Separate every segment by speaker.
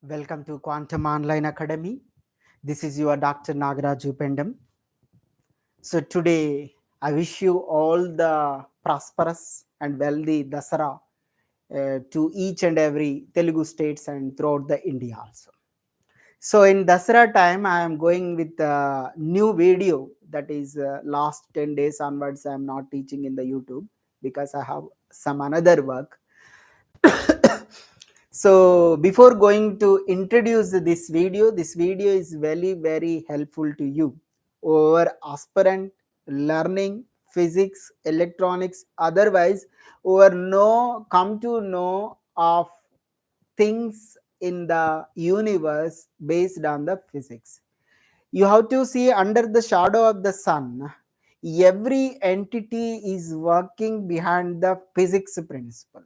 Speaker 1: Welcome to Quantum Online Academy. This is your Dr. Nagaraj Upendam. So today I wish you all the prosperous and wealthy Dasara to each and every Telugu states and throughout the India also. So in Dasara time I am going with a new video that is last 10 days onwards I am not teaching in the YouTube because I have some another work. So before going to introduce this video is very helpful to you over aspirant learning physics, electronics, otherwise over know come to know of things in the universe based on the physics. You have to see under the shadow of the sun, every entity is working behind the physics principle.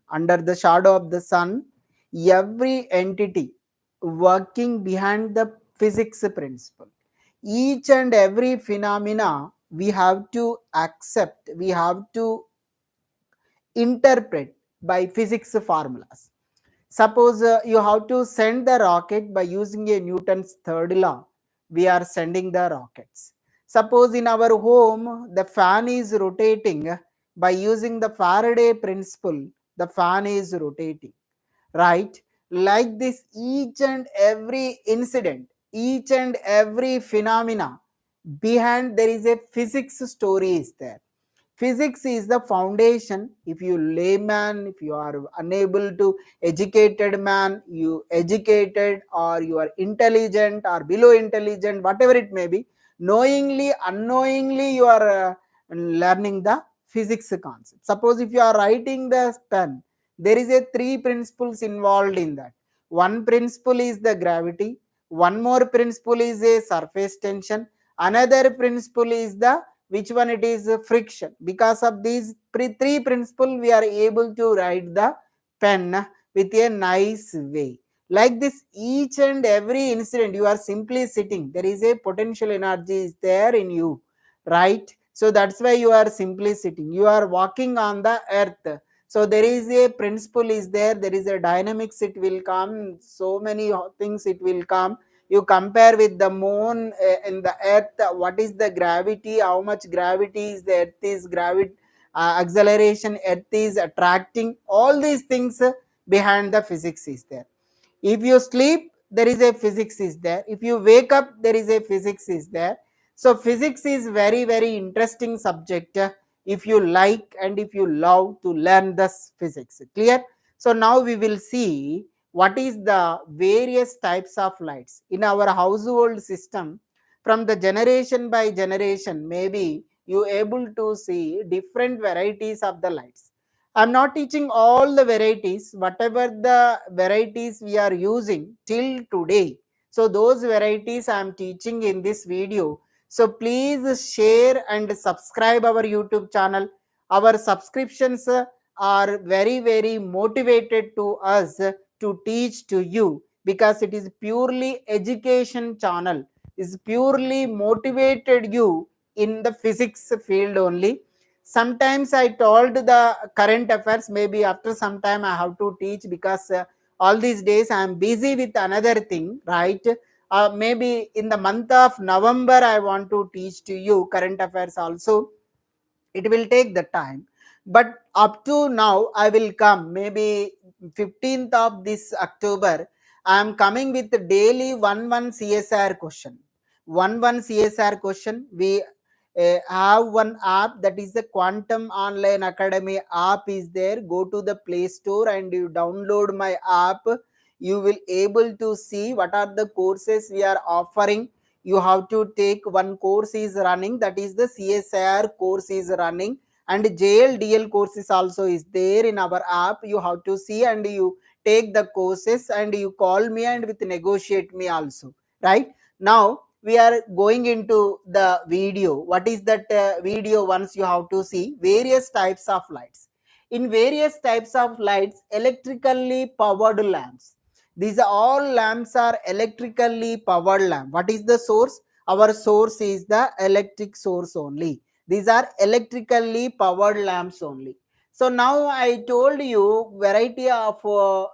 Speaker 1: Under the shadow of the sun, every entity working behind the physics principle. Each and every phenomena we have to accept, we have to interpret by physics formulas. Suppose you have to send the rocket by using a Newton's third law. We are sending the rockets. Suppose in our home the fan is rotating by using the Faraday principle. The fan is rotating, right? Like this, each and every incident, each and every phenomena behind there is a physics story is there. Physics is the foundation. If you layman, if you are unable to educated man, you educated or you are intelligent or below intelligent, whatever it may be, knowingly unknowingly you are learning the physics concept. Suppose if you are writing the pen, there is a three principles involved in that. One principle is the gravity, one more principle is a surface tension, another principle is the which one it is friction. Because of these three principles we are able to write the pen with a nice way. Like this, each and every incident you are simply sitting, there is a potential energy is there in you, right? So that's why you are simply sitting, you are walking on the earth. So there is a principle is there, there is a dynamics, it will come, so many things it will come. You compare with the moon in the earth, what is the gravity, how much gravity is the earth is gravity, acceleration earth is attracting, all these things behind the physics is there. If you sleep, there is a physics is there. If you wake up, there is a physics is there. So physics is very interesting subject if you like and if you love to learn this physics. Clear? So now we will see what is the various types of lights in our household system. From the generation by generation, maybe you able to see different varieties of the lights. I'm not teaching all the varieties, whatever the varieties we are using till today. So those varieties I'm teaching in this video. So please share and subscribe our YouTube channel. Our subscriptions are very motivated to us to teach to you, because it is purely education channel, is purely motivated you in the physics field only. Sometimes I told the current affairs, maybe after some time I have to teach, because all these days I am busy with another thing, right? Maybe in the month of November I want to teach to you current affairs also. It will take the time, but up to now I will come, maybe 15th of this October I am coming with daily one CSR question. One CSR question. We have one app, that is the Quantum Online Academy app is there. Go to the Play Store and you download my app. You will able to see what are the courses we are offering. You have to take one course is running, that is the CSIR course is running, and JLDL courses also is there in our app. You have to see and you take the courses and you call me and with negotiate me also, right? Now we are going into the video. What is that video? Once you have to see various types of lights. In various types of lights, electrically powered lamps, these are all lamps are electrically powered lamp. What is the source? Our source is the electric source only. These are electrically powered lamps only. So now I told you variety of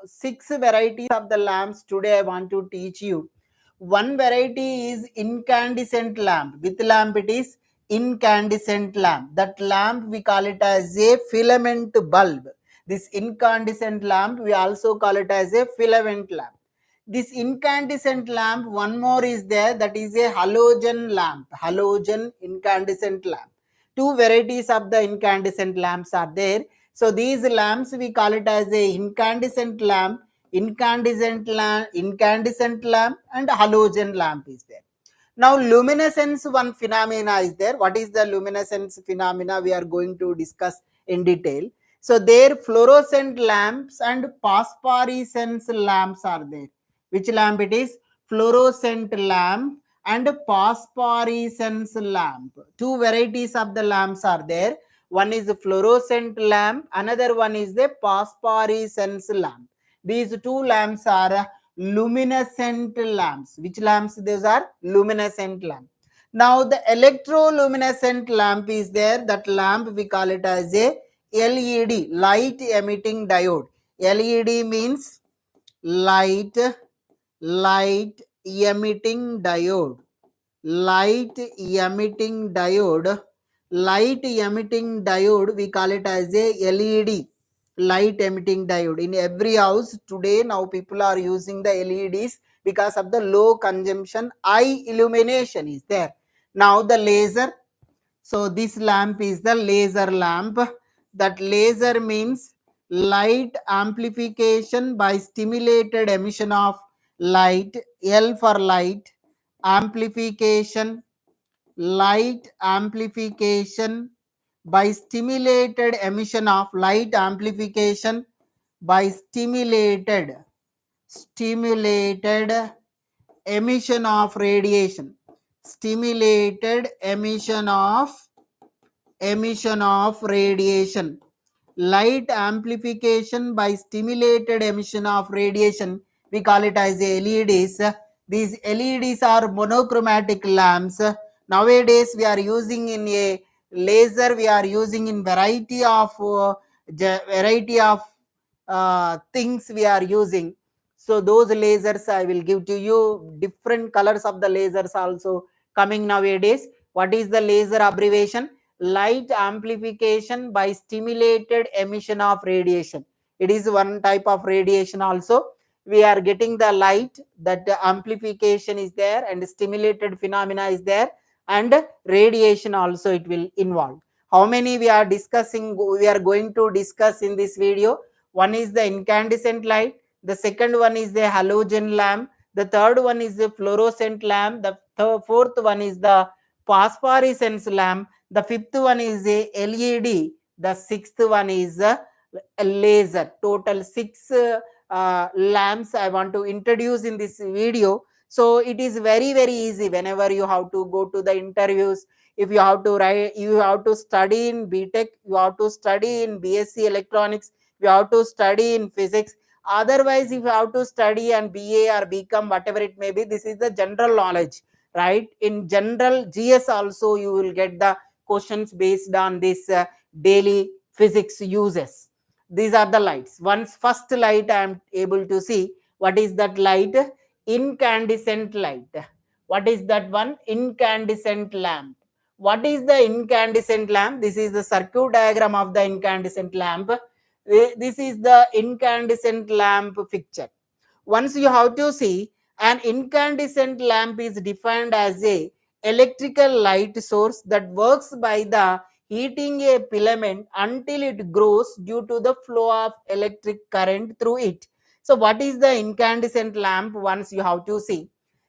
Speaker 1: 6 varieties of the lamps. Today I want to teach you. One variety is incandescent lamp. With lamp it is incandescent lamp. That lamp we call it as a filament bulb. This incandescent lamp we also call it as a filament lamp. This incandescent lamp, one more is there, that is a halogen lamp. Halogen incandescent lamp. Two varieties of the incandescent lamps are there. So these lamps we call it as a incandescent lamp, incandescent lamp and halogen lamp is there. Now luminescence one phenomena is there. What is the luminescence phenomena we are going to discuss in detail. So there fluorescent lamps and phosphorescence lamps are there. Which lamp it is? Fluorescent lamp and phosphorescence lamp. Two varieties of the lamps are there. One is the fluorescent lamp, another one is the phosphorescence lamp. These two lamps are luminescent lamps. Which lamps these are? Luminescent lamp. Now the electroluminescent lamp is there. That lamp we call it as a LED, light emitting diode. LED means light emitting diode. Light emitting diode. Light emitting diode we call it as a LED, light emitting diode. In every house today now people are using the LEDs because of the low consumption, high illumination is there. Now the laser. So this lamp is the laser lamp. That laser means light amplification by stimulated emission of light. L for light amplification, light amplification by stimulated emission of light amplification by stimulated emission of radiation. Stimulated emission of radiation. Light amplification by stimulated emission of radiation, we call it as LEDs. These LEDs are monochromatic lamps. Nowadays we are using in a laser, we are using in variety of things we are using. So those lasers I will give to you. Different colors of the lasers also coming nowadays. What is the laser abbreviation? Light amplification by stimulated emission of radiation. It is one type of radiation also. We are getting the light, that the amplification is there and stimulated phenomena is there, and radiation also it will involve. How many we are discussing, we are going to discuss in this video? One is the incandescent light, the second one is the halogen lamp, the third one is the fluorescent lamp, the fourth one is the phosphorescence lamp, the fifth one is a LED, the sixth one is a laser. Total 6 lamps I want to introduce in this video. So it is very easy. Whenever you have to go to the interviews, if you have to write, you have to study in BTech, you have to study in BSc electronics, you have to study in physics. Otherwise, if you have to study and BA or BCom, whatever it may be, this is the general knowledge, right? In general GS also you will get the questions based on this daily physics uses. These are the lights. Once first light I am able to see. What is that light? Incandescent light. What is that one? Incandescent lamp. What is the incandescent lamp? This is the circuit diagram of the incandescent lamp. This is the incandescent lamp picture. Once you have to see, an incandescent lamp is defined as a electrical light source that works by the heating a filament until it grows due to the flow of electric current through it. So what is the incandescent lamp? Once you have to see,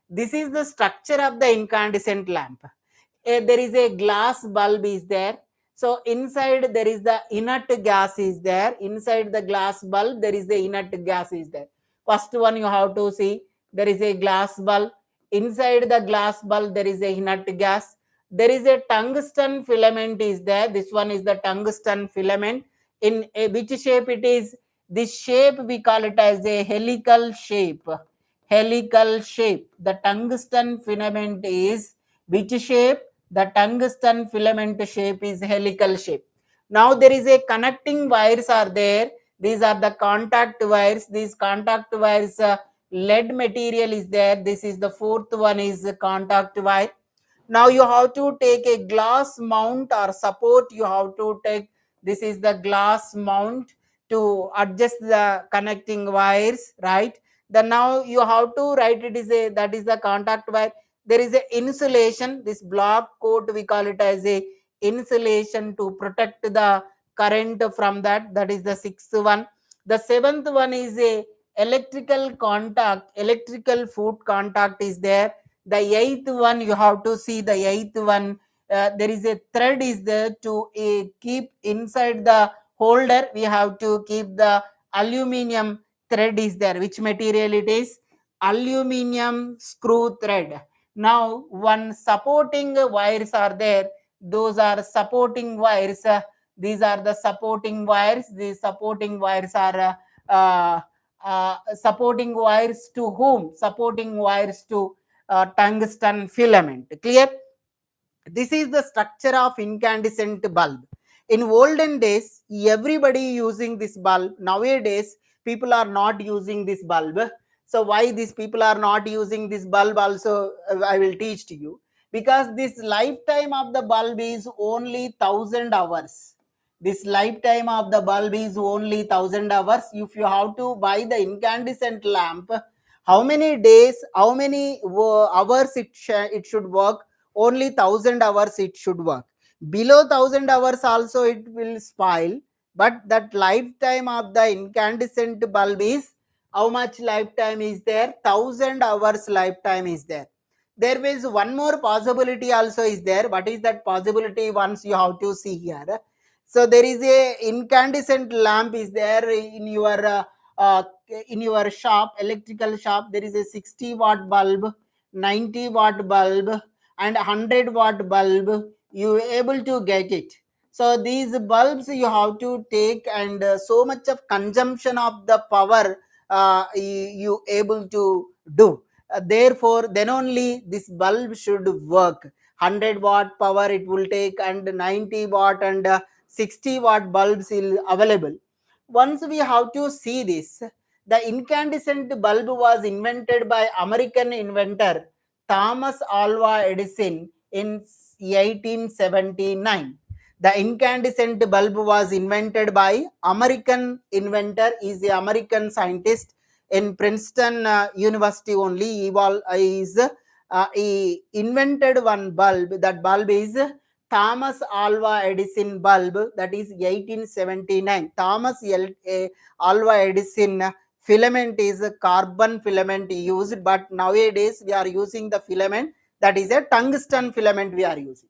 Speaker 1: this is the structure of the incandescent lamp. There is a glass bulb is there. So inside there is the inert gas is there. Inside the glass bulb there is the inert gas is there. First one you have to see, there is a glass bulb. Inside the glass bulb there is a inert gas. There is a tungsten filament is there. This one is the tungsten filament. In which shape it is? This shape we call it as a helical shape. Helical shape. The tungsten filament is which shape? The tungsten filament shape is helical shape. Now there is a connecting wires are there. These are the contact wires. These contact wires, lead material is there. This is the fourth one is the contact wire. Now you have to take a glass mount or support. You have to take, this is the glass mount to adjust the connecting wires, right? Then now you have to write it is a, that is the contact wire. There is a insulation, this block coat we call it as a insulation to protect the current from that. That is the sixth one. The seventh one is a electrical contact, electrical foot contact is there. The eighth one, you have to see the eighth one, there is a thread is there to keep inside the holder. We have to keep the aluminum thread is there. Which material it is? Aluminum screw thread. Now one supporting wires are there. Those are supporting wires. These are the supporting wires. These supporting wires are supporting wires to whom? Supporting wires to tungsten filament. Clear? This is the structure of incandescent bulb. In olden days, everybody using this bulb. Nowadays, people are not using this bulb. So why these people are not using this bulb also, I will teach to you. Because this lifetime of the bulb is only 1000 hours. This lifetime of the bulb is only 1000 hours. If you have to buy the incandescent lamp, how many days, how many hours it should work? Only 1000 hours it should work. Below 1000 hours also it will spoil. But that lifetime of the incandescent bulb is, how much lifetime is there? 1000 hours lifetime is there. There is one more possibility also is there. What is that possibility? Once you have to see here. So there is a incandescent lamp is there uh, in your shop, electrical shop. There is a 60-watt bulb, 90-watt bulb, and 100-watt bulb. You able to get it. So these bulbs you have to take, and so much of consumption of the power you able to do. Therefore, then only this bulb should work. 100-watt power it will take, and 90-watt and 60-watt bulbs is available. Once we have to see this, the incandescent bulb was invented by American inventor Thomas Alva Edison in 1879. The incandescent bulb was invented by American inventor, is the American scientist in Princeton University only. He invented one bulb. That bulb is Thomas Alva Edison bulb, that is 1879. Alva Edison filament is a carbon filament used, but nowadays we are using the filament that is a tungsten filament we are using.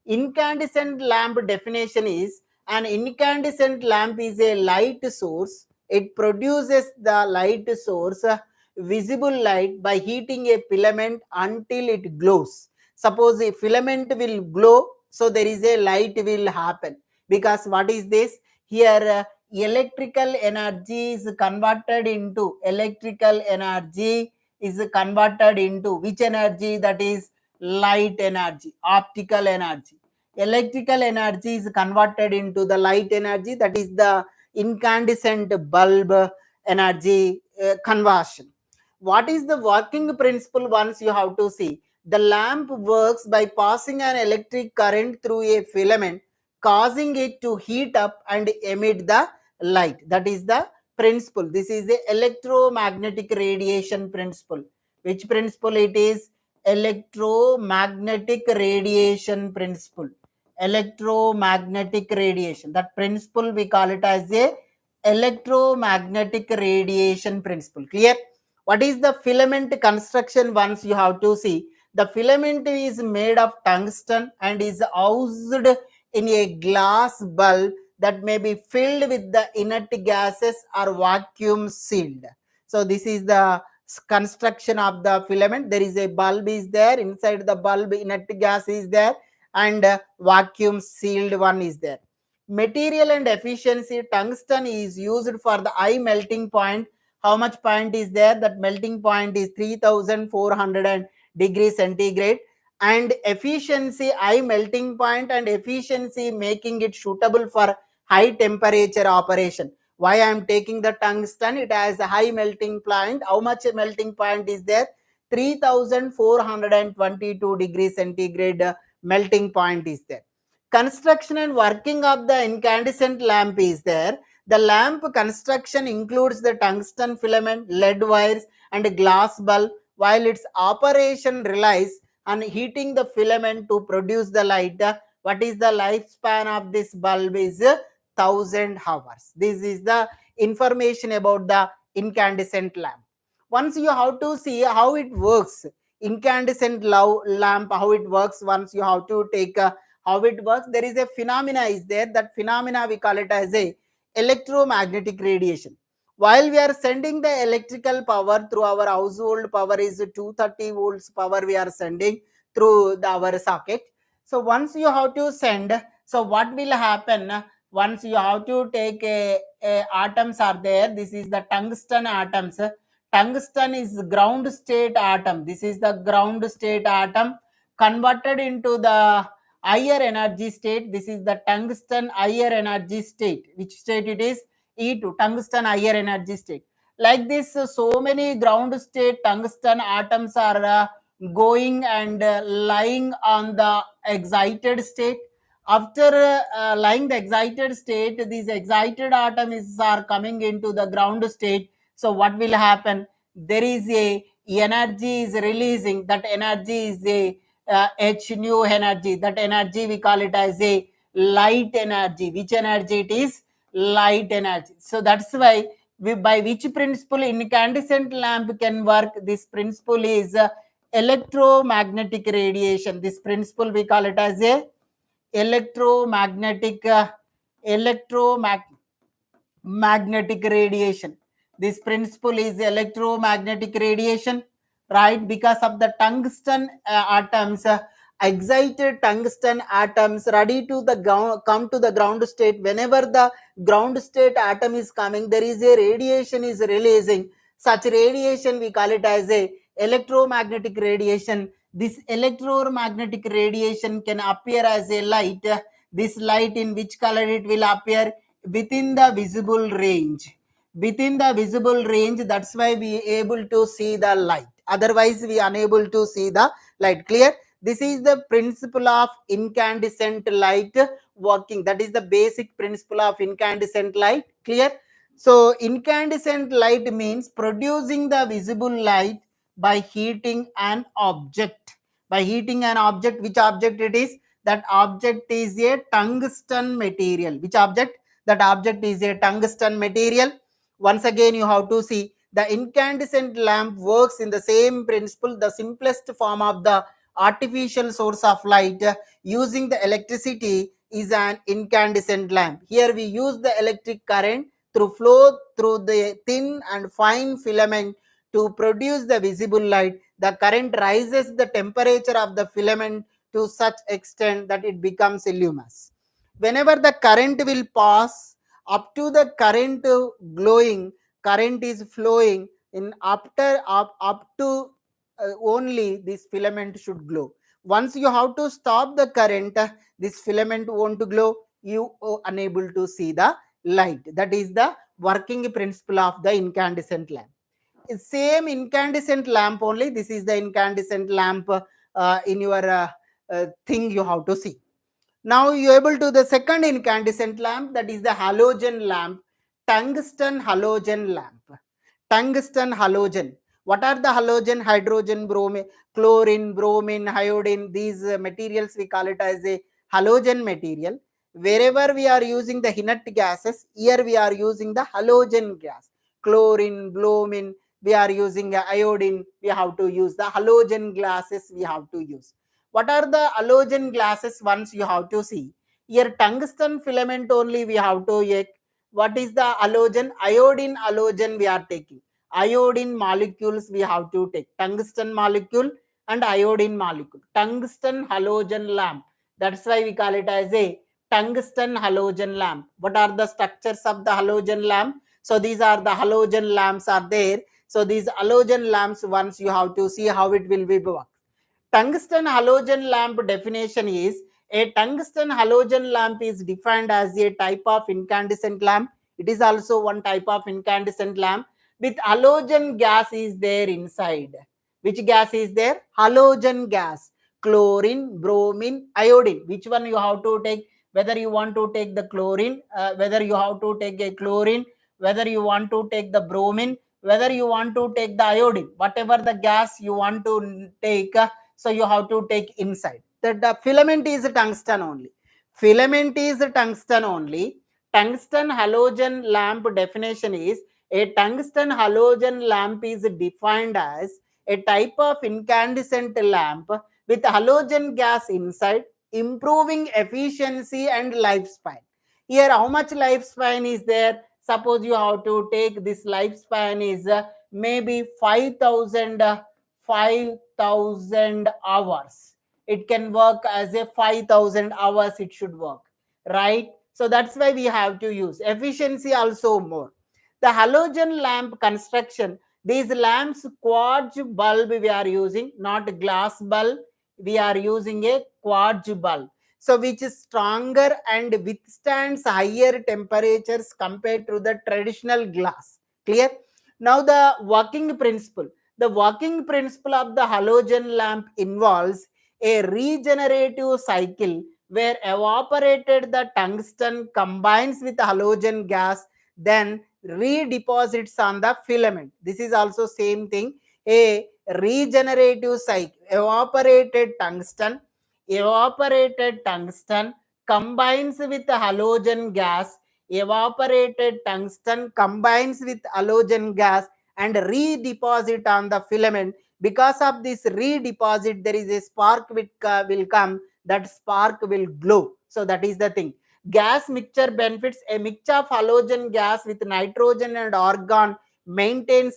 Speaker 1: Incandescent lamp definition is, an incandescent lamp is a light source. It produces the light source, visible light, by heating a filament until it glows. Suppose a filament will glow, so there is a light will happen. Because what is this? Here electrical energy is converted into, electrical energy is converted into which energy? That is light energy, optical energy. Electrical energy is converted into the light energy, that is the incandescent bulb energy conversion. What is the working principle? Once you have to see, the lamp works by passing an electric current through a filament, causing it to heat up and emit the light. That is the principle. This is the electromagnetic radiation principle. Which principle it is? Electromagnetic radiation principle. Electromagnetic radiation, that principle we call it as a electromagnetic radiation principle. Clear? What is the filament construction? Once you have to see, the filament is made of tungsten and is housed in a glass bulb that may be filled with the inert gases or vacuum sealed. So this is the construction of the filament. There is a bulb is there, inside the bulb inert gas is there, and vacuum sealed one is there. Material and efficiency: tungsten is used for the high melting point. How much point is there? That melting point is 3400 degrees centigrade. and efficiency, high melting point and efficiency, making it suitable for high temperature operation. Why I am taking the tungsten? It has a high melting point. How much melting point is there? 3422 degrees centigrade melting point is there. Construction and working of the incandescent lamp is there. The lamp construction includes the tungsten filament, lead wires and glass bulb, while its operation relies on heating the filament to produce the light. What is the lifespan of this bulb is 1000 hours. This is the information about the incandescent lamp. Once you have to see how it works, incandescent lamp, how it works, once you have to take how it works, there is a phenomena is there. That phenomena we call it as a electromagnetic radiation. While we are sending the electrical power through our household power is 230 volts power we are sending through our socket. So once you have to send, so what will happen? Once you have to take a atoms are there. This is the tungsten atoms. Tungsten is ground state atom. This is the ground state atom converted into the higher energy state. This is the tungsten higher energy state. Which state it is? E2, tungsten higher energy state. Like this, so many ground state tungsten atoms are going and lying on the excited state. After lying the excited state, these excited atoms are coming into the ground state. So what will happen? There is a energy is releasing. That energy is a H nu energy. That energy we call it as a light energy. Which energy it is? Light energy. So that's why by which principle incandescent lamp can work? This principle is electromagnetic radiation. This principle we call it as a electromagnetic magnetic radiation. This principle is electromagnetic radiation, right? Because of the tungsten atoms, excited tungsten atoms ready to the come to the ground state. Whenever the ground state atom is coming, there is a radiation is releasing. Such radiation we call it as a electromagnetic radiation. This electromagnetic radiation can appear as a light. This light, in which color it will appear? Within the visible range. Within the visible range, that's why we able to see the light. Otherwise we unable to see the light. Clear? This is the principle of incandescent light working. That is the basic principle of incandescent light. Clear? So incandescent light means producing the visible light by heating an object. By heating an object. Which object it is? That object is a tungsten material. Which object? That object is a tungsten material. Once again you have to see the incandescent lamp works in the same principle. The simplest form of the artificial source of light using the electricity is an incandescent lamp. Here we use the electric current through flow through the thin and fine filament to produce the visible light. The current rises the temperature of the filament to such extent that it becomes luminous. Whenever the current will pass up to the current glowing, current is flowing in after up to only this filament should glow. Once you have to stop the current, this filament won't glow. You are unable to see the light. That is the working principle of the incandescent lamp. Same incandescent lamp only. This is the incandescent lamp in your thing you have to see. Now you are able to the second incandescent lamp, that is the halogen lamp, tungsten halogen lamp. Tungsten halogen. What are the halogen? Hydrogen, bromine, chlorine, bromine, iodine. These materials we call it as a halogen material. Wherever we are using the inert gases, here we are using the halogen gas. Chlorine, bromine, we are using iodine. We have to use the halogen gases. We have to use. What are the halogen glasses? Once you have to see. Here tungsten filament only we have to take. What is the halogen? Iodine halogen we are taking. Iodine molecules we have to take. Tungsten molecule and iodine molecule. Tungsten halogen lamp. That's why we call it as a tungsten halogen lamp. What are the structures of the halogen lamp? So these are the halogen lamps are there. So these halogen lamps, once you have to see how it will be work. Tungsten halogen lamp definition is a tungsten halogen lamp is defined as a type of incandescent lamp. It is also one type of incandescent lamp with halogen gas is there inside. Which gas is there? Halogen gas. Chlorine, bromine, iodine. Which one you have to take? Whether you want to take the chlorine, whether you have to take a chlorine, whether you want to take the bromine, whether you want to take the iodine, whatever the gas you want to take, so you have to take inside. The filament is tungsten only. Filament is tungsten only. Tungsten halogen lamp definition is a tungsten halogen lamp is defined as a type of incandescent lamp with halogen gas inside, improving efficiency and lifespan. Here, how much lifespan is there? Suppose you have to take this lifespan is maybe 5,000 hours. It can work as a 5,000 hours it should work, right? So that's why we have to use efficiency also more. The halogen lamp construction, these lamps quartz bulb we are using, not glass bulb. We are using a quartz bulb, so which is stronger and withstands higher temperatures compared to the traditional glass. Clear? Now the working principle. The working principle of the halogen lamp involves a regenerative cycle where evaporated the tungsten combines with halogen gas, then redeposits on the filament. This is also same thing, a regenerative cycle. Evaporated tungsten combines with halogen gas, evaporated tungsten combines with halogen gas and redeposit on the filament. Because of this redeposit, there is a spark which will come, that spark will glow. So that is the thing. Gas mixture benefits. A mixture of halogen gas with nitrogen and argon maintains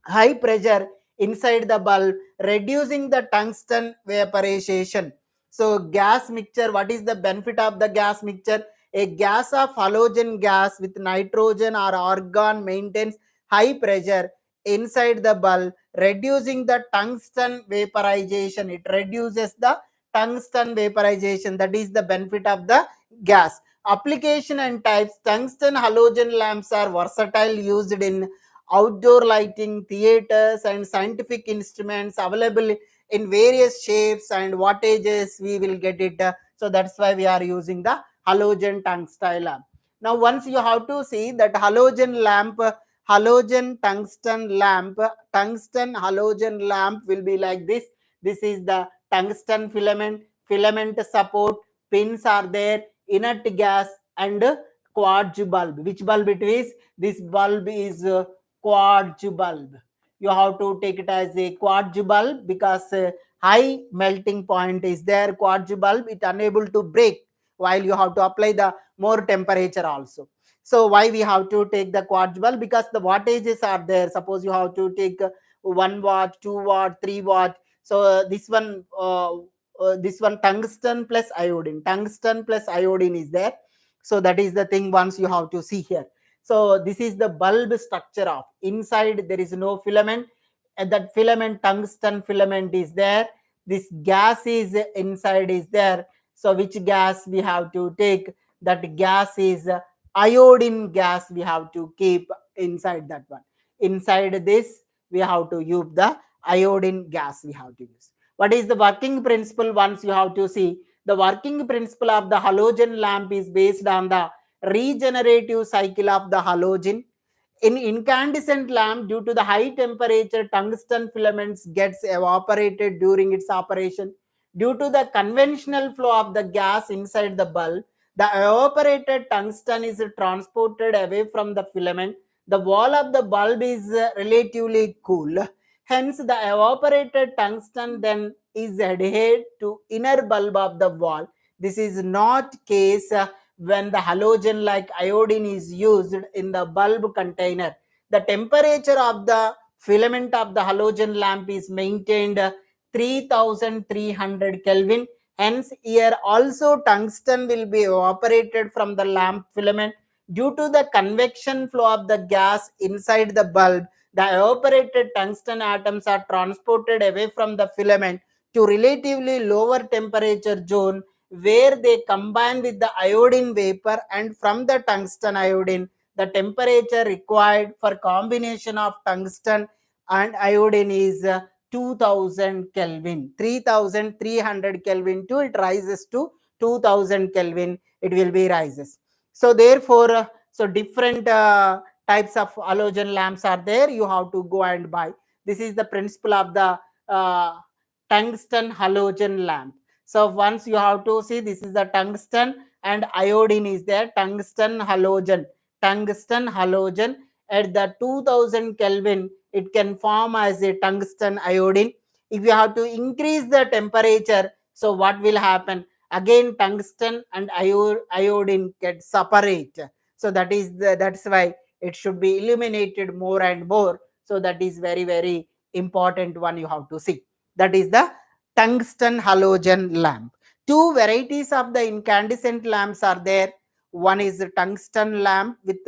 Speaker 1: high pressure inside the bulb, reducing the tungsten vaporization. So gas mixture, what is the benefit of the gas mixture? A gas of halogen gas with nitrogen or argon maintains high pressure inside the bulb, reducing the tungsten vaporization. It reduces the tungsten vaporization. That is the benefit of the gas. Application and types. Tungsten halogen lamps are versatile, used in outdoor lighting, theaters, and scientific instruments, available in various shapes and wattages. We will get it. So that's why we are using the halogen tungsten lamp. Now, once you have to see that halogen lamp, halogen tungsten halogen lamp will be like this. This is the tungsten filament. Filament support, pins are there, inert gas, and quartz bulb. Which bulb it is? This bulb is quartz bulb. You have to take it as a quartz bulb because high melting point is there. Quartz bulb, it unable to break while you have to apply the more temperature also. So why we have to take the quartz bulb? Because the wattages are there. Suppose you have to take 1 watt, 2 watt, 3 watt. So this one tungsten plus iodine. Tungsten plus iodine is there. So that is the thing once you have to see here. So this is the bulb structure of inside. There is no filament, and that filament, tungsten filament is there. This gas is inside is there. So which gas we have to take? That gas is iodine gas. We have to keep inside that one. Inside this we have to use the iodine gas. We have to use. What is the working principle? Once you have to see, the working principle of the halogen lamp is based on the regenerative cycle of the halogen. In incandescent lamp, due to the high temperature, tungsten filaments gets evaporated during its operation. Due to the conventional flow of the gas inside the bulb, the evaporated tungsten is transported away from the filament. The wall of the bulb is relatively cool. Hence, the evaporated tungsten then is adhered to inner bulb of the wall. This is not case when the halogen like iodine is used in the bulb container. The temperature of the filament of the halogen lamp is maintained 3300 Kelvin. Hence, here also tungsten will be evaporated from the lamp filament. Due to the convection flow of the gas inside the bulb, the evaporated tungsten atoms are transported away from the filament to relatively lower temperature zone where they combine with the iodine vapor, and from the tungsten iodine the temperature required for combination of tungsten and iodine is 2000 Kelvin, 3300 Kelvin to it rises to 2000 Kelvin, it will be rises. So therefore, so different types of halogen lamps are there, you have to go and buy. This is the principle of the uh, tungsten halogen lamp. So once you have to see, this is the tungsten and iodine is there, tungsten halogen at the 2000 Kelvin, it can form as a tungsten iodine. If you have to increase the temperature, so what will happen? Again, tungsten and iodine get separate. So that's why it should be illuminated more and more. So that is very, very important one you have to see. That is the tungsten halogen lamp. Two varieties of the incandescent lamps are there. One is the tungsten lamp with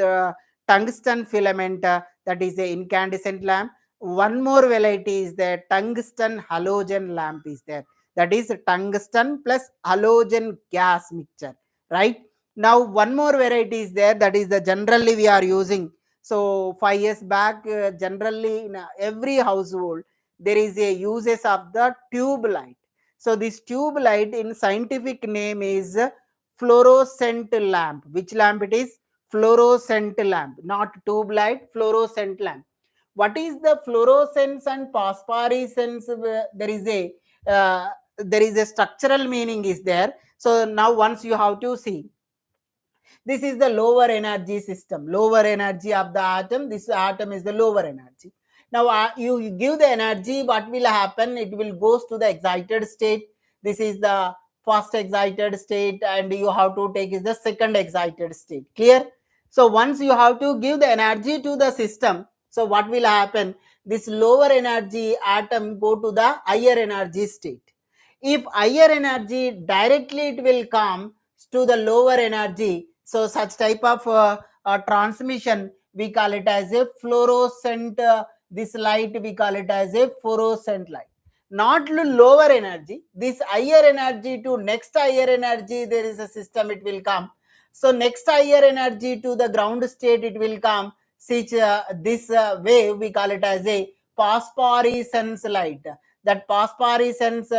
Speaker 1: tungsten filament, that is the incandescent lamp. One more variety is the tungsten halogen lamp is there, that is tungsten plus halogen gas mixture, right? Now one more variety is there, that is the generally we are using. So 5 years back, generally in every household there is a uses of the tube light. So this tube light in scientific name is fluorescent lamp. Which lamp it is? Fluorescent lamp, not tube light, fluorescent lamp. What is the fluorescence and phosphorescence? There is a structural meaning is there. So now once you have to see, this is the lower energy system, lower energy of the atom. This atom is the lower energy. Now you give the energy, what will happen? It will goes to the excited state. This is the first excited state, and you have to take is the second excited state. Clear? So once you have to give the energy to the system, so what will happen? This lower energy atom go to the higher energy state. If higher energy directly it will come to the lower energy, so such type of transmission we call it as a fluorescent, this light we call it as a fluorescent light. Not lower energy, this higher energy to next higher energy, there is a system it will come. So next higher energy to the ground state it will come. Such this wave we call it as a phosphorescence light. That phosphorescence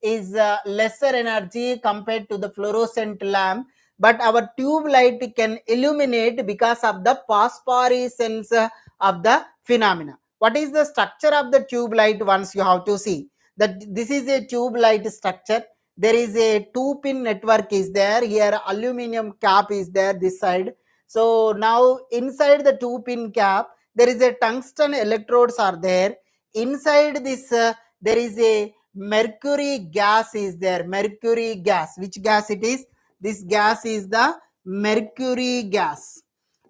Speaker 1: is lesser energy compared to the fluorescent lamp, but our tube light can illuminate because of the phosphorescence of the phenomena. What is the structure of the tube light? Once you have to see that this is a tube light structure. There is a two pin network is there here, aluminum cap is there this side. So now inside the two pin cap there is a tungsten electrodes are there. Inside this there is a mercury gas is there, mercury gas. Which gas it is? This gas is the mercury gas.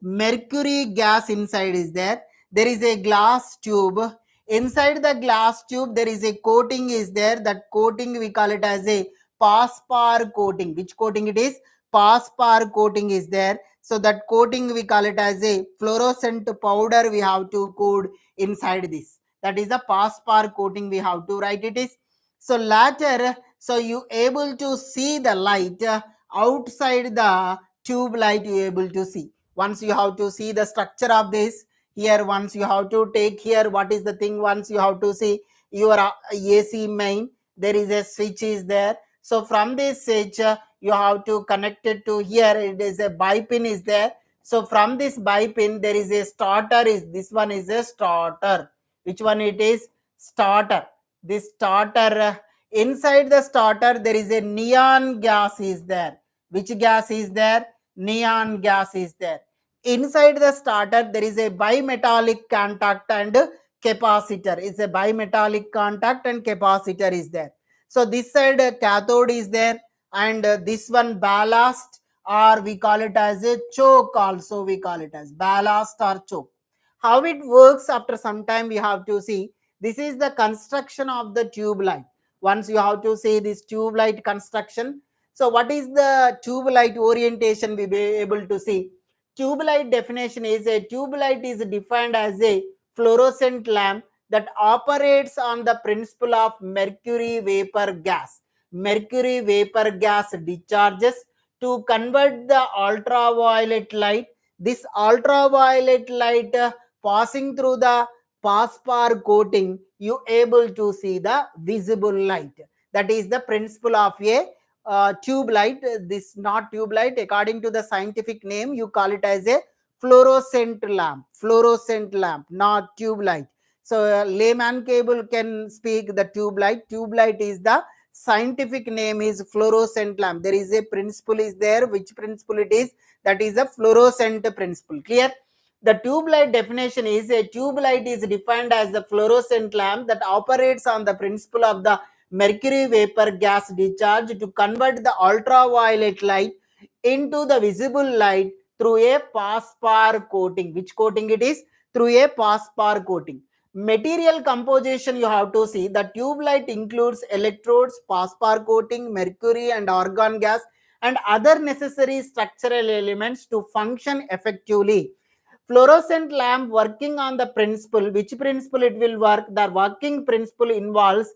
Speaker 1: Mercury gas inside is there. There is a glass tube. Inside the glass tube there is a coating is there. That coating we call it as a phosphor coating. Which coating it is? Phosphor coating is there. So that coating we call it as a fluorescent powder we have to coat inside this. That is the phosphor coating we have to write it is. So later, so you able to see the light outside the tube light, you able to see. Once you have to see the structure of this here, once you have to take here, what is the thing? Once you have to see your AC main, there is a switch is there. So from this switch you have to connect it to here, it is a bipin is there. So from this bipin there is a starter, is this one is a starter. Which one it is? Starter. This starter, inside the starter there is a neon gas is there. Which gas is there? Neon gas is there. Inside the starter there is a bimetallic contact and capacitor. It's a bimetallic contact and capacitor is there. So this side cathode is there, and this one ballast, or we call it as a choke also, we call it as ballast or choke. How it works, after some time we have to see. This is the construction of the tube light. Once you have to see this tube light construction. So what is the tube light orientation? We be able to see. Tube light definition is a tube light is defined as a fluorescent lamp that operates on the principle of mercury vapor gas. Mercury vapor gas discharges to convert the ultraviolet light. This ultraviolet light passing through the phosphor coating, you able to see the visible light. That is the principle of a tube light. This not tube light, according to the scientific name, you call it as a fluorescent lamp. Fluorescent lamp, not tube light. So layman cable can speak the tube light. Tube light is the scientific name is fluorescent lamp. There is a principle is there. Which principle it is? That is a fluorescent principle. Clear? The tube light definition is a tube light is defined as the fluorescent lamp that operates on the principle of the mercury vapor gas discharge to convert the ultraviolet light into the visible light through a phosphor coating. Which coating it is? Through a phosphor coating. Material composition you have to see. The tube light includes electrodes, phosphor coating, mercury and argon gas and other necessary structural elements to function effectively. Fluorescent lamp working on the principle. Which principle it will work? The working principle involves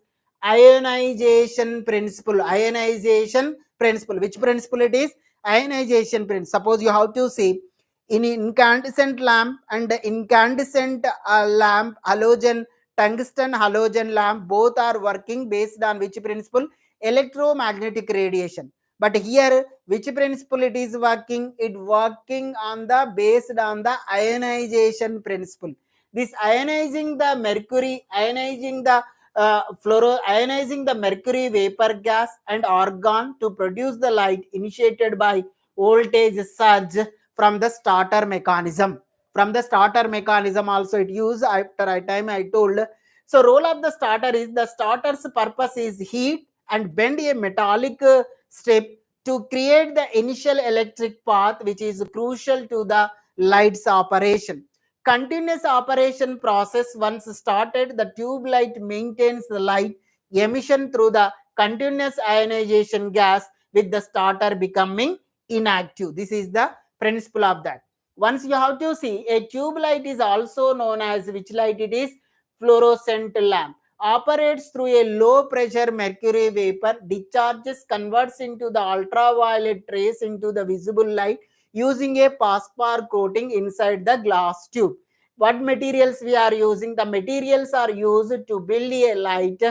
Speaker 1: ionization principle. Ionization principle. Which principle it is? Ionization principle. Suppose you have to see in incandescent lamp and incandescent lamp halogen, tungsten halogen lamp, both are working based on which principle? Electromagnetic radiation. But here which principle it is working? It working on the based on the ionization principle. This ionizing the mercury, ionizing the ionizing the mercury vapor gas and argon to produce the light initiated by voltage surge from the starter mechanism. From the starter mechanism also it use. After a time I told. So role of the starter is, the starter's purpose is heat and bend a metallic strip to create the initial electric path which is crucial to the light's operation. Continuous operation process once started, the tube light maintains the light emission through the continuous ionization gas with the starter becoming inactive. This is the principle of that. Once you have to see, a tube light is also known as which light it is? Fluorescent lamp. Operates through a low pressure mercury vapor, discharges, converts into the ultraviolet rays into the visible light using a phosphor coating inside the glass tube. What materials we are using? The materials are used to build a light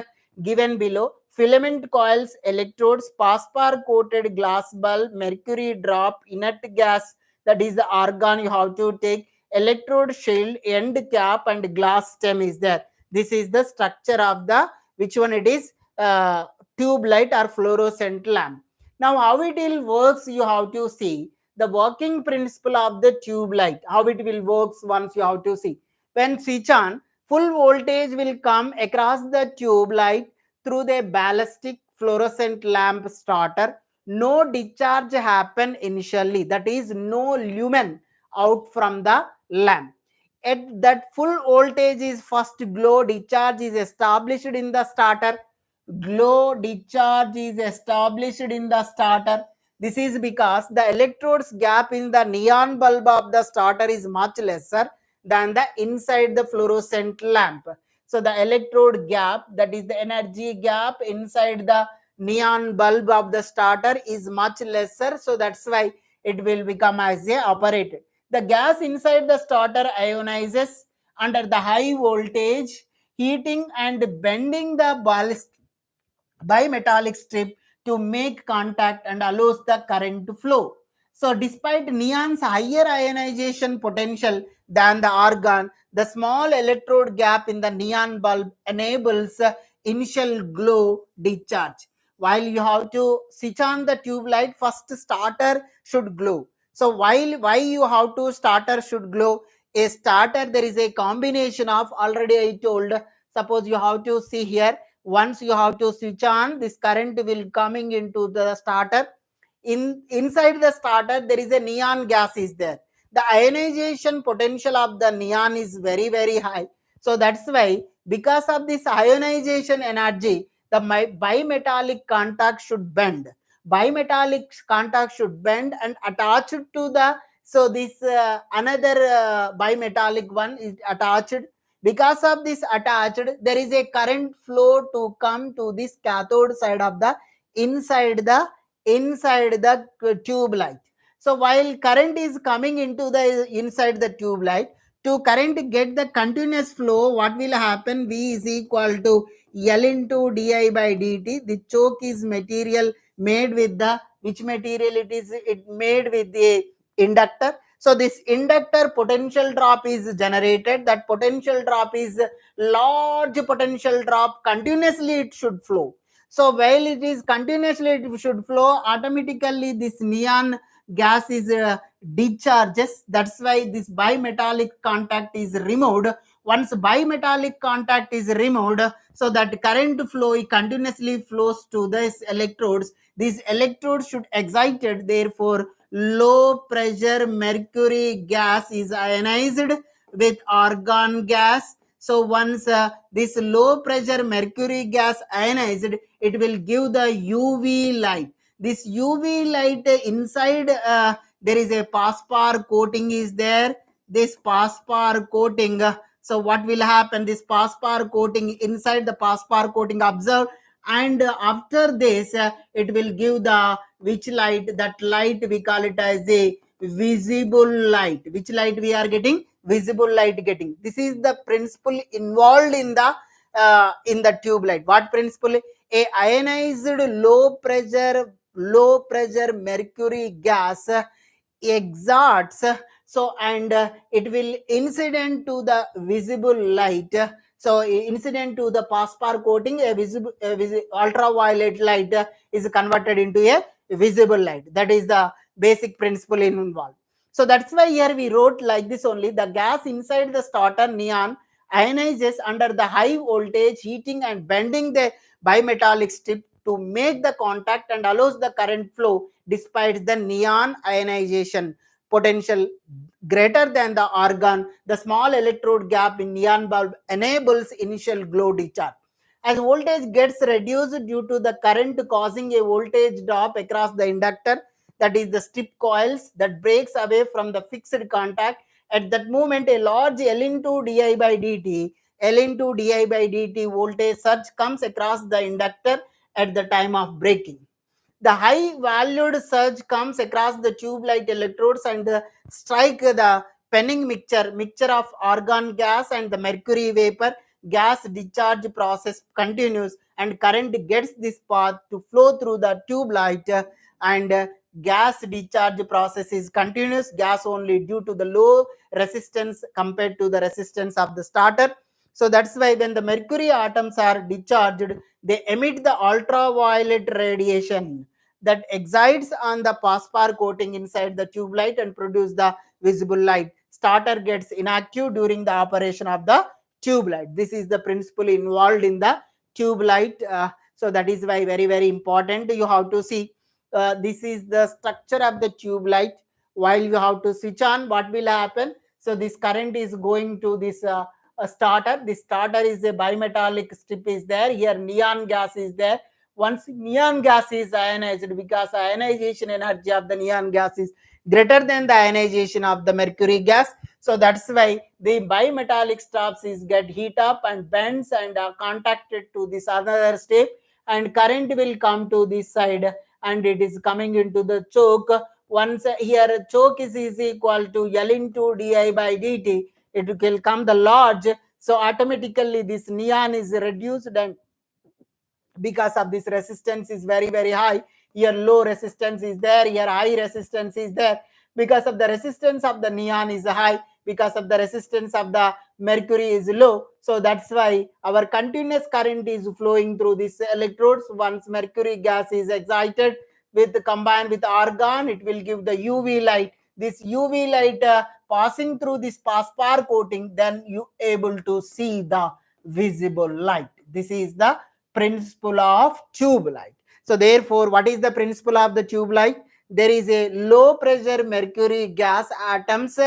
Speaker 1: given below: filament coils, electrodes, phosphor coated glass bulb, mercury drop, inert gas, that is the argon you have to take, electrode shield, end cap and glass stem is there. This is the structure of the, which one it is? Tube light or fluorescent lamp. Now how it will works, you have to see the working principle of the tube light. How it will works once you have to see. When switch on, full voltage will come across the tube light through the ballistic fluorescent lamp starter. No discharge happen initially, that is no lumen out from the lamp. At that full voltage is first glow discharge is established in the starter. Glow discharge is established in the starter. This is because the electrodes gap in the neon bulb of the starter is much lesser than the inside the fluorescent lamp. So the electrode gap, that is the energy gap inside the neon bulb of the starter is much lesser. So that's why it will become as a operated. The gas inside the starter ionizes under the high voltage, heating and bending the bimetallic strip to make contact and allows the current to flow. So despite neon's higher ionization potential than the argon, the small electrode gap in the neon bulb enables initial glow discharge. While you have to switch on the tube light, first starter should glow. So why you have to starter should glow? A starter, there is a combination of, already I told, suppose you have to see here, once you have to switch on, this current will coming into the starter. Inside the starter there is a neon gas is there. The ionization potential of the neon is very high. So that's why, because of this ionization energy, the bimetallic contact should bend. Bimetallic contact should bend and attached to the, so this another bimetallic one is attached. Because of this attached, there is a current flow to come to this cathode side of the inside the tube light. So while current is coming into the inside the tube light, to current get the continuous flow, what will happen? V is equal to L into di by dt. The choke is material made with the, which material it is? It made with the inductor. So this inductor potential drop is generated. That potential drop is large potential drop. Continuously it should flow. So while it is continuously it should flow, automatically this neon gas is discharges. That's why this bimetallic contact is removed. Once bimetallic contact is removed, so that current flow continuously flows to these electrodes. These electrodes should excited, therefore low pressure mercury gas is ionized with argon gas. So once this low pressure mercury gas ionized, it will give the UV light. This UV light inside, there is a phosphor coating is there. This phosphor coating, so what will happen? This phosphor coating, inside the phosphor coating, observe, and after this it will give the which light? That light we call it as a visible light. Which light we are getting? Visible light getting. This is the principle involved in the tube light. What principle? A ionized low pressure mercury gas exerts, so and it will incident to the visible light. So incident to the phosphor coating, a ultraviolet light is converted into a visible light. That is the basic principle involved. So that's why here we wrote like this only: the gas inside the starter neon ionizes under the high voltage heating and bending the bimetallic strip to make the contact and allows the current flow despite the neon ionization potential greater than the argon. The small electrode gap in neon bulb enables initial glow discharge. As voltage gets reduced due to the current causing a voltage drop across the inductor, that is the strip coils, that breaks away from the fixed contact. At that moment, a large L into di by dt, L into di by dt voltage surge comes across the inductor at the time of breaking. The high valued surge comes across the tube light electrodes and strike the penning mixture of argon gas and the mercury vapor. Gas discharge process continues and current gets this path to flow through the tube light, and gas discharge process is continuous gas only due to the low resistance compared to the resistance of the starter. So that's why when the mercury atoms are discharged, they emit the ultraviolet radiation that excites on the phosphor coating inside the tube light and produce the visible light. Starter gets inactive during the operation of the tube light. This is the principle involved in the tube light. So that is why very important. You have to see this is the structure of the tube light. While you have to switch on, what will happen? So this current is going to this starter. This starter is a bimetallic strip is there. Here neon gas is there. Once neon gas is ionized, because ionization energy of the neon gas is greater than the ionization of the mercury gas, so that's why the bimetallic stops is get heat up and bends and are contacted to this other step, and current will come to this side and it is coming into the choke. Once here choke is equal to L into di by dt, it will come the large, so automatically this neon is reduced, and because of this resistance is very high. Here low resistance is there, here high resistance is there. Because of the resistance of the neon is high, because of the resistance of the mercury is low, so that's why our continuous current is flowing through these electrodes. Once mercury gas is excited with combined with argon, it will give the UV light. This UV light passing through this phosphor coating, then you able to see the visible light. This is the principle of tube light. So therefore, what is the principle of the tube light? There is a low pressure mercury gas atoms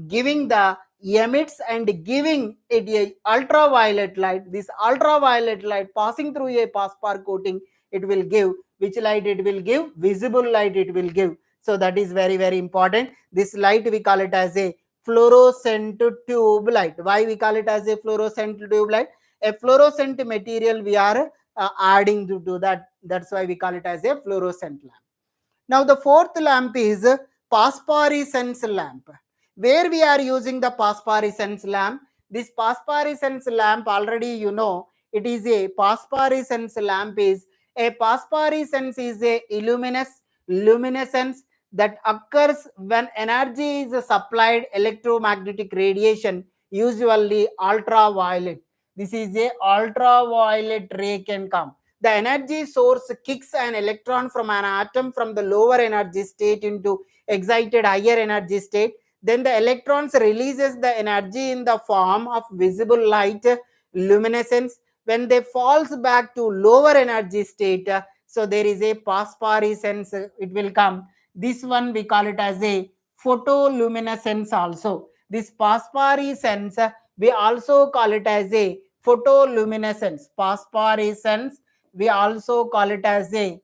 Speaker 1: giving the emits and giving it a ultraviolet light. This ultraviolet light passing through a phosphor coating, it will give which light? It will give visible light, it will give. So that is very important. This light we call it as a fluorescent tube light. Why we call it as a fluorescent tube light? A fluorescent material we are adding to that. That's why we call it as a fluorescent lamp. Now the fourth lamp is phosphorescence lamp. Where we are using the phosphorescence lamp? This phosphorescence lamp already you know it is a phosphorescence lamp is a phosphorescence is a luminescence that occurs when energy is supplied electromagnetic radiation, usually ultraviolet. This is a ultraviolet ray can come. The energy source kicks an electron from an atom from the lower energy state into excited higher energy state. Then the electrons releases the energy in the form of visible light luminescence. When they falls back to lower energy state, so there is a phosphorescence, it will come. This one we call it as a photoluminescence also. This phosphorescence we also call it as a photoluminescence. Phosphorescence we also call it as a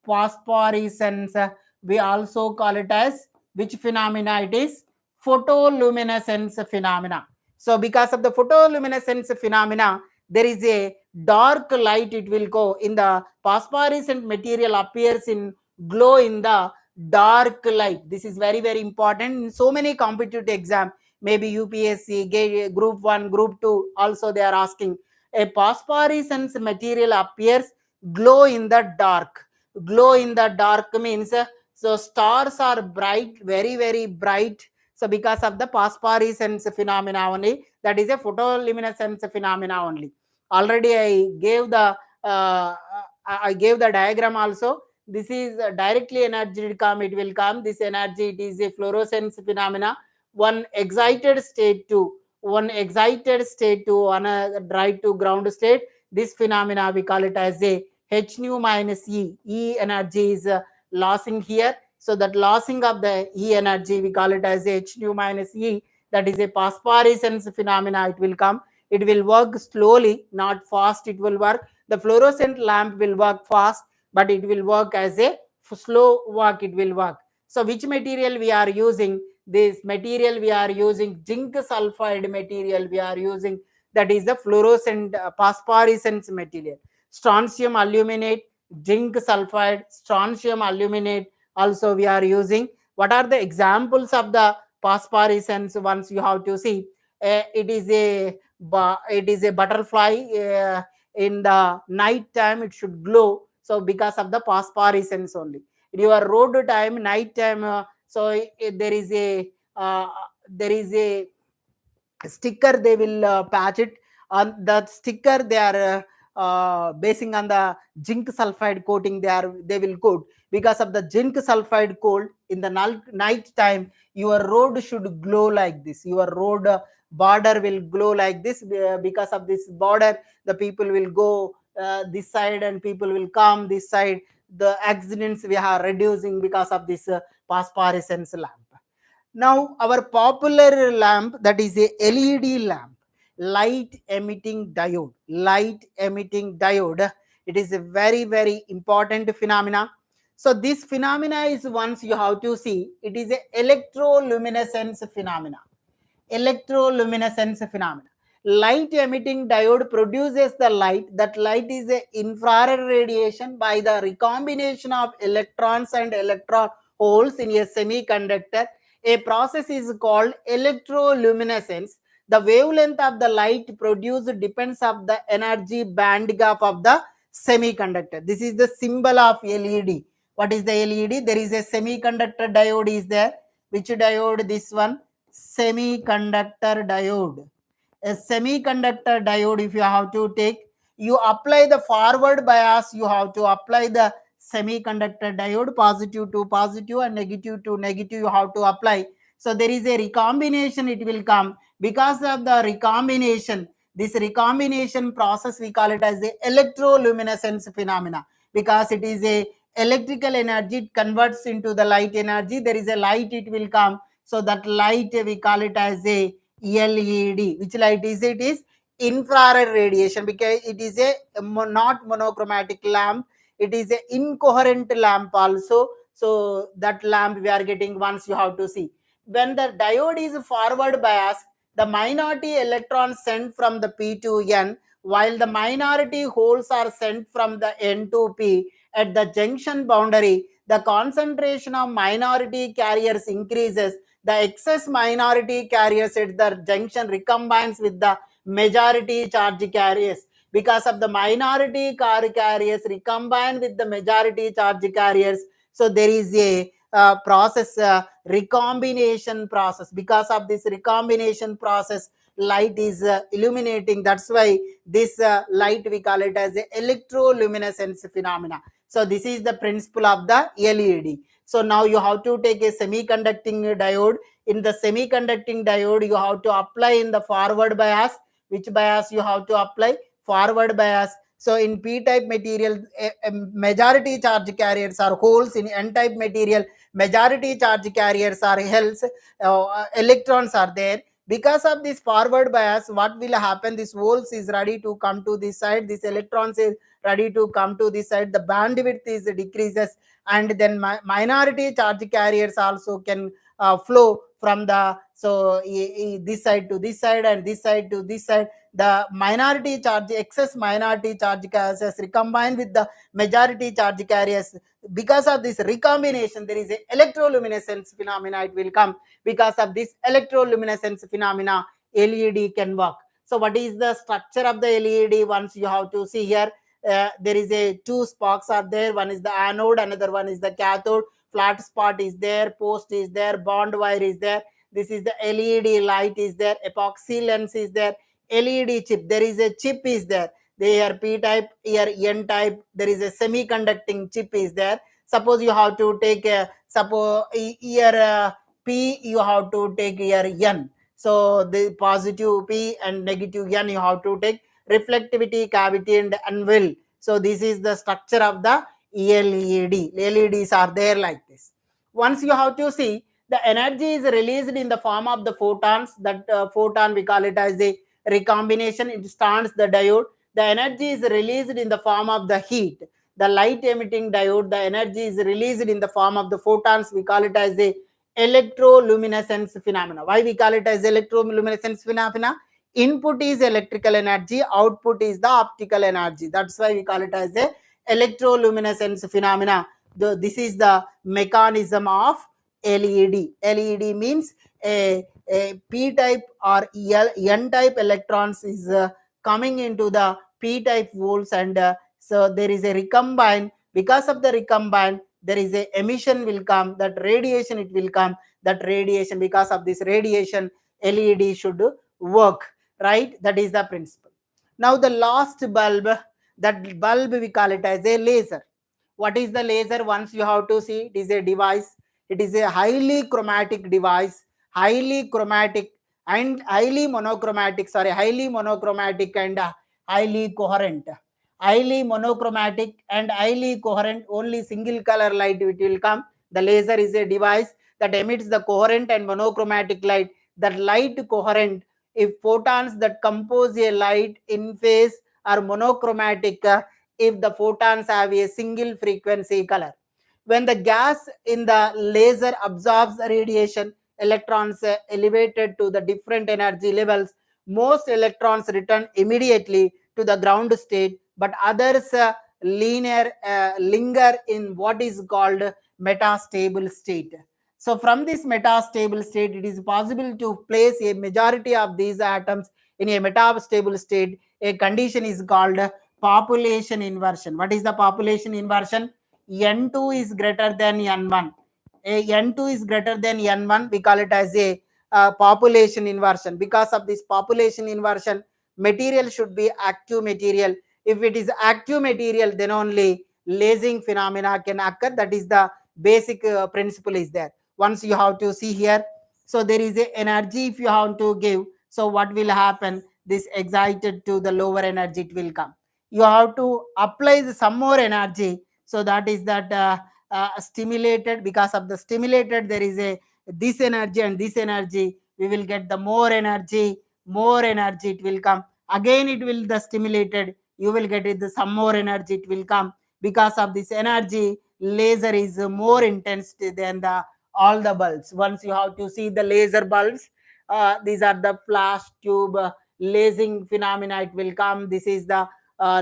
Speaker 1: phosphorescence. We also call it as which phenomena it is? Photoluminescence phenomena. So because of the photoluminescence phenomena, there is a dark light, it will go in the phosphorescent material appears in glow in the dark light. This is very very important in so many competitive exam, maybe UPSC group 1 group 2 also they are asking. A phosphorescence material appears glow in the dark. Glow in the dark means so stars are bright, very very bright. So because of the phosphorescence phenomena only, that is a photoluminescence phenomena only. Already I gave the diagram also. This is directly energy will come, it will come. This energy, it is a fluorescence phenomena. One excited state to another right to ground state. This phenomena we call it as a H nu minus E. E energy is losing here. So that losing of the E energy, we call it as H nu minus E. That is a phosphorescence phenomena. It will come. It will work slowly, not fast. It will work. The fluorescent lamp will work fast, but it will work as a slow work. It will work. So which material we are using? This material we are using zinc sulfide material. We are using, that is the fluorescent phosphorescence material. Strontium aluminate, zinc sulfide, strontium aluminate also we are using. What are the examples of the phosphorescence? Once you have to see, it is a butterfly. In the night time it should glow, so because of the phosphorescence only. Your road time night time, uh, there is a sticker, they will patch it on that sticker. They are basing on the zinc sulfide coating, they will coat. Because of the zinc sulfide coat, in the night time your road should glow like this. Your road border will glow like this. Because of this border, the people will go this side and people will come this side. The accidents we are reducing because of this phosphorescence lamp. Now, our popular lamp, that is a LED lamp, light emitting diode. Light emitting diode. It is a very, very important phenomena. So, this phenomena is, once you have to see, it is a electroluminescence phenomena. Electroluminescence phenomena. Light emitting diode produces the light. That light is a infrared radiation by the recombination of electrons and electron holes in a semiconductor. A process is called electroluminescence. The wavelength of the light produced depends on the energy band gap of the semiconductor. This is the symbol of LED. What is the LED? There is a semiconductor diode is there. Which diode? This one, semiconductor diode. A semiconductor diode, if you have to take, you apply the forward bias, you have to apply the semiconductor diode, positive to positive and negative to negative you have to apply. So there is a recombination, it will come. Because of the recombination, this recombination process we call it as the electroluminescence phenomena. Because it is a electrical energy, it converts into the light energy. There is a light, it will come. So that light we call it as a LED. Which light is it? Is infrared radiation, because it is a not monochromatic lamp. It is a incoherent lamp also. So that lamp we are getting, once you have to see. when the diode is forward biased, the minority electrons sent from the P to N, while the minority holes are sent from the N to P. At the junction boundary, the concentration of minority carriers increases. The excess minority carriers at the junction recombines with the majority charge carriers. Because of the minority carriers recombine with the majority charge carriers, so there is a process, recombination process. Because of this recombination process, light is illuminating. That's why this light we call it as a electroluminescence phenomena. So this is the principle of the LED. So now you have to take a semiconducting diode. In the semiconducting diode, you have to apply in the forward bias. Which bias you have to apply? Forward bias. So in p-type material, majority charge carriers are holes. In n-type material, majority charge carriers are holes, electrons are there. Because of this forward bias, what will happen? This holes is ready to come to this side, this electrons is ready to come to this side, the bandwidth is decreases, and then minority charge carriers also can flow from the, so this side to this side and this side to this side. The minority charge, excess minority charge carriers recombine with the majority charge carriers. Because of this recombination, there is a electroluminescence phenomena, it will come. Because of this electroluminescence phenomena, LED can work. So what is the structure of the LED? Once you have to see here, there is a two sparks are there. One is the anode, another one is the cathode. Flat spot is there, post is there, bond wire is there. This is the LED light is there, epoxy lens is there, LED chip, there is a chip is there. There P type, here N type, there is a semiconducting chip is there. Suppose you have to take a, suppose here P, you have to take here N. So the positive P and negative N, you have to take reflectivity, cavity and anvil. So this is the structure of the LED. LEDs are there like this. Once you have to see, the energy is released in the form of the photons. That photon we call it as the recombination. It starts the diode. The energy is released in the form of the heat. The light emitting diode, the energy is released in the form of the photons. We call it as the electroluminescence phenomena. Why we call it as electroluminescence phenomena? Input is electrical energy, output is the optical energy. That's why we call it as a electroluminescence phenomena. This is the mechanism of LED. LED means a p-type or n-type electrons is coming into the p-type holes, and so there is a recombine. Because of the recombine, there is a emission will come, that radiation it will come. That radiation, because of this radiation, LED should work, right? That is the principle. Now the last bulb, that bulb we call it as a laser. What is the laser? Once you have to see, it is a device. It is a highly chromatic device, highly chromatic and highly monochromatic, sorry, highly monochromatic and highly coherent. Highly monochromatic and highly coherent, only single color light it will come. The laser is a device that emits the coherent and monochromatic light. That light coherent, if photons that compose a light in phase are monochromatic, if the photons have a single frequency color. When the gas in the laser absorbs radiation, electrons elevated to the different energy levels. Most electrons return immediately to the ground state, but others linger in what is called metastable state. So from this metastable state, it is possible to place a majority of these atoms in a metastable state. A condition is called population inversion. What is the population inversion? N2 is greater than N1. N2 is greater than N1. We call it as a population inversion. Because of this population inversion, material should be active material. If it is active material, then only lasing phenomena can occur. That is the basic principle is there. Once you have to see here, so there is a energy if you have to give. So what will happen? This excited to the lower energy, it will come. You have to apply some more energy. So that is that stimulated. Because of the stimulated, there is a this energy and this energy. We will get the more energy. More energy it will come. Again it will the stimulated. You will get it the some more energy it will come. Because of this energy, laser is more intense than the all the bulbs. Once you have to see the laser bulbs, these are the flash tube lasing phenomena, it will come. This is the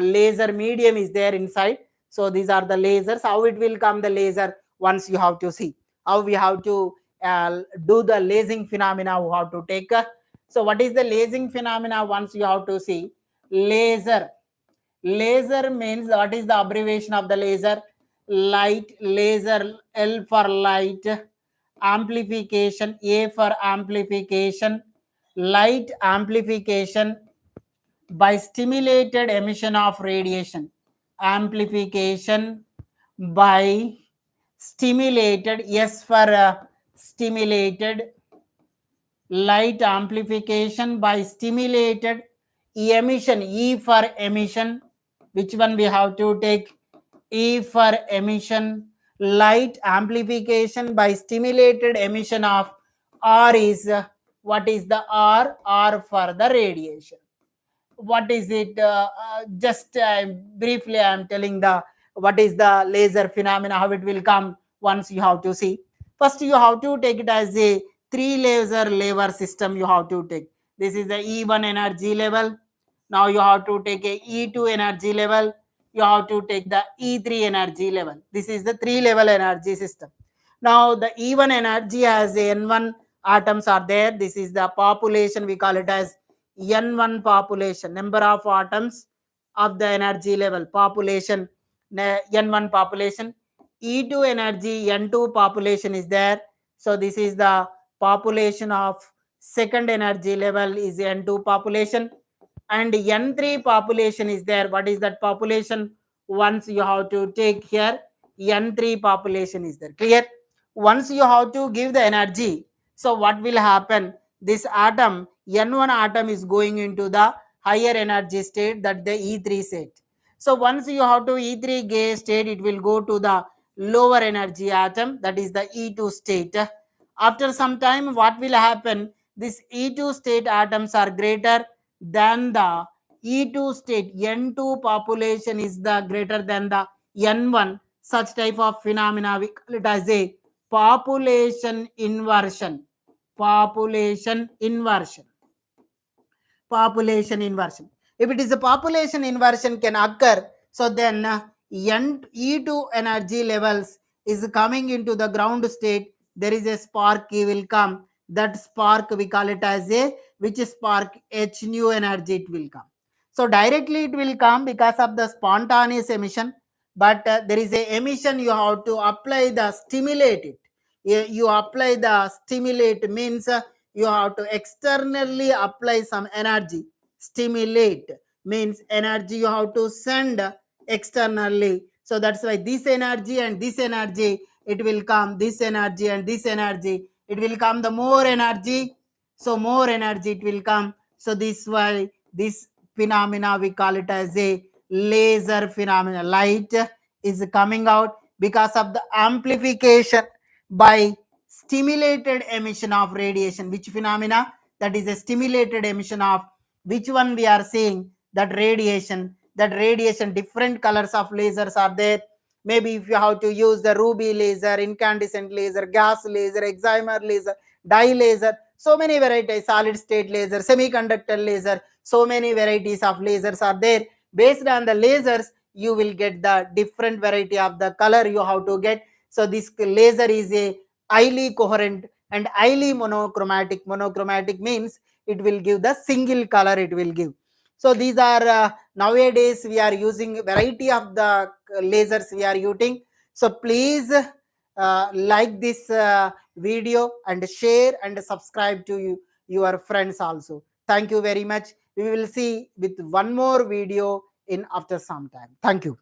Speaker 1: laser medium is there inside. So these are the lasers. How it will come the laser? Once you have to see how we have to do the lasing phenomena, we have to take. So what is the lasing phenomena? Once you have to see laser. Laser means, what is the abbreviation of the laser? Light, laser, L for light, amplification, A for amplification, light amplification by stimulated emission of radiation. Amplification by stimulated, S for stimulated, light amplification by stimulated emission, E for emission. Which one we have to take? E for emission. Light amplification by stimulated emission of R is what is the R? R for the radiation. What is it? Just briefly I am telling the what is the laser phenomena, how it will come. Once you have to see, first you have to take it as a three laser lever system. You have to take, this is the E1 energy level. Now you have to take a E2 energy level. You have to take the E3 energy level. This is the three level energy system. Now the E1 energy has N1 atoms are there. This is the population, we call it as N1 population, number of atoms of the energy level, population, N1 population. E2 energy, N2 population is there. So this is the population of second energy level is N2 population. And N3 population is there. What is that population? Once you have to take here, N3 population is there. Clear? Once you have to give the energy, so what will happen? This atom, N1 atom is going into the higher energy state, that the E3 state. So once you have to E3 state, it will go to the lower energy atom, that is the E2 state. After some time, what will happen? This E2 state atoms are greater than the E2 state. N2 population is the greater than the N1. Such type of phenomena we call it as a population inversion. Population inversion. Population inversion. If it is a population inversion can occur, so then E2 energy levels is coming into the ground state. There is a spark will come. That spark we call it as a, which spark? H nu energy it will come. So directly it will come because of the spontaneous emission, but there is a emission, you have to apply the stimulate it. You apply the stimulate means you have to externally apply some energy. Stimulate means energy you have to send externally. So that's why this energy and this energy it will come, this energy and this energy it will come, the more energy, so more energy it will come. So this why this phenomena we call it as a laser phenomena. Light is coming out because of the amplification by stimulated emission of radiation. Which phenomena? That is a stimulated emission of, which one we are seeing? That radiation. That radiation, different colors of lasers are there. Maybe if you have to use the ruby laser, incandescent laser, gas laser, excimer laser, dye laser, so many varieties, solid state laser, semiconductor laser, so many varieties of lasers are there. Based on the lasers, you will get the different variety of the color you have to get. So this laser is a highly coherent and highly monochromatic. Monochromatic means it will give the single color it will give. So these are nowadays we are using variety of the lasers we are using. So please like this video and share and subscribe to your friends also. Thank you very much. We will see with one more video in after some time. Thank you.